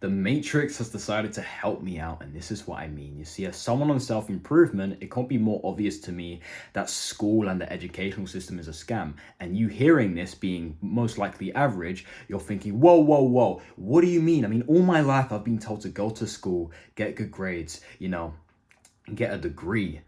The Matrix has decided to help me out, and this is what I mean. You see, as someone on self-improvement, it can't be more obvious to me that school and the educational system is a scam. And you hearing this being most likely average, you're thinking, whoa, whoa, whoa, what do you mean? I mean, all my life I've been told to go to school, get good grades, get a degree.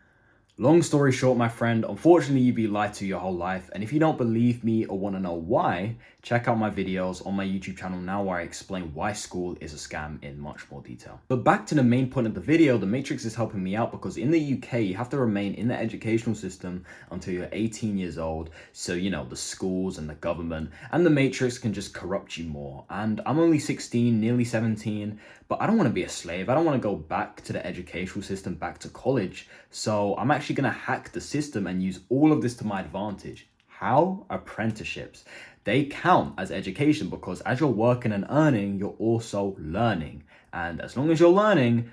Long story short, my friend, unfortunately, you've been lied to your whole life. And if you don't believe me or want to know why, check out my videos on my YouTube channel now where I explain why school is a scam in much more detail. But back to the main point of the video, the Matrix is helping me out because in the UK, you have to remain in the educational system until you're 18 years old. So, the schools and the government and the Matrix can just corrupt you more. And I'm only 16, nearly 17, but I don't want to be a slave. I don't want to go back to the educational system, back to college. So I'm actually going to hack the system and use all of this to my advantage. How? Apprenticeships. They count as education because as you're working and earning, you're also learning. And as long as you're learning,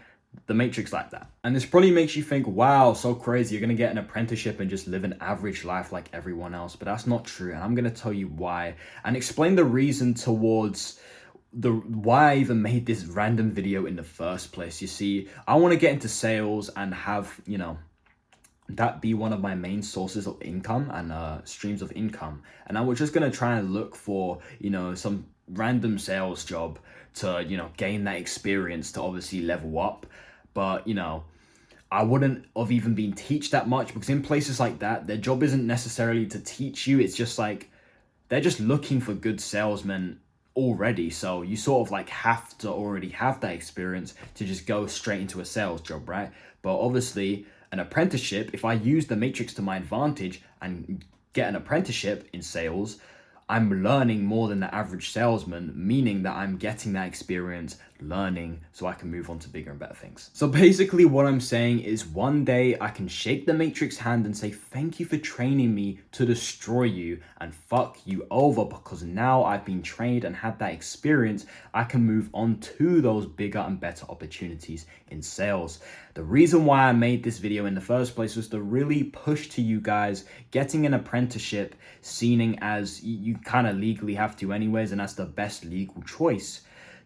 the Matrix like that. And this probably makes you think, wow, so crazy. You're going to get an apprenticeship and just live an average life like everyone else. But that's not true. And I'm going to tell you why and explain the reason towards why I even made this random video in the first place. You see, I want to get into sales and have, that be one of my main sources of income and streams of income. And I was just going to try and look for, some random sales job to, gain that experience to obviously level up. But, I wouldn't have even been teach that much because in places like that, their job isn't necessarily to teach you. It's just like, they're just looking for good salesmen already. So you sort of like have to already have that experience to just go straight into a sales job, right? But obviously an apprenticeship, if I use the Matrix to my advantage and get an apprenticeship in sales, I'm learning more than the average salesman, meaning that I'm getting that experience, learning, so I can move on to bigger and better things. So basically what I'm saying is one day I can shake the Matrix hand and say, thank you for training me to destroy you and fuck you over, because now I've been trained and had that experience, I can move on to those bigger and better opportunities in sales. The reason why I made this video in the first place was to really push to you guys getting an apprenticeship, seeing as you kind of legally have to anyways, and that's the best legal choice.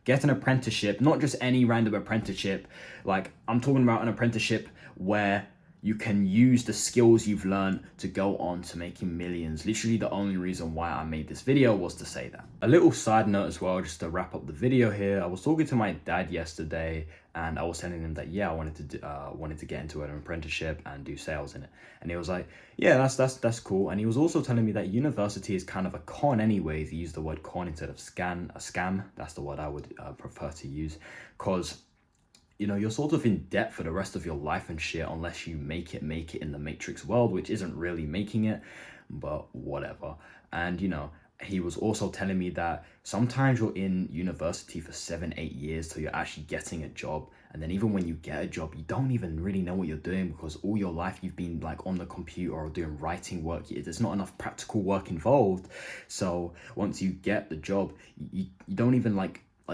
Get an apprenticeship, not just any random apprenticeship. Like, I'm talking about an apprenticeship where you can use the skills you've learned to go on to making millions. Literally the only reason why I made this video was to say that. A little side note as well, just to wrap up the video here. I was talking to my dad yesterday and I was telling him that, yeah, I wanted to get into an apprenticeship and do sales in it. And he was like, yeah, that's cool. And he was also telling me that university is kind of a con anyways. He used the word con instead of scam. That's the word I would prefer to use, because you're sort of in debt for the rest of your life and shit unless you make it in the Matrix world, which isn't really making it, but whatever. And he was also telling me that sometimes you're in university for 7-8 years till you're actually getting a job. And then even when you get a job, you don't even really know what you're doing because all your life you've been like on the computer or doing writing work. There's not enough practical work involved. So once you get the job, you don't even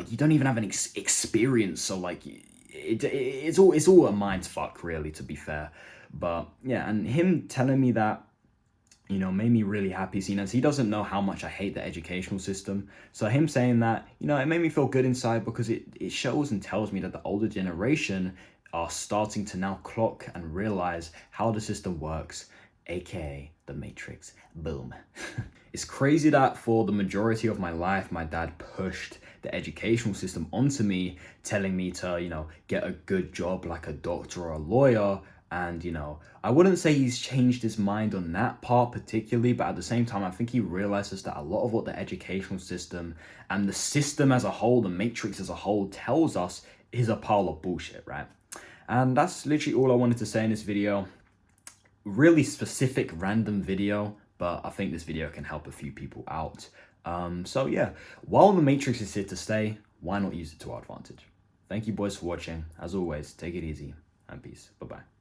you don't even have an experience. So like, it's all a mind fuck, really, to be fair. But yeah, and him telling me that, made me really happy, seeing as he doesn't know how much I hate the educational system. So him saying that, it made me feel good inside because it shows and tells me that the older generation are starting to now clock and realize how the system works, aka the Matrix. Boom. It's crazy that for the majority of my life, my dad pushed the educational system onto me, telling me to, get a good job like a doctor or a lawyer. And, I wouldn't say he's changed his mind on that part particularly, but at the same time, I think he realizes that a lot of what the educational system and the system as a whole, the Matrix as a whole, tells us is a pile of bullshit, right? And that's literally all I wanted to say in this video. Really specific, random video, but I think this video can help a few people out. So yeah, while the Matrix is here to stay, why not use it to our advantage? Thank you boys for watching. As always, take it easy and peace. Bye-bye.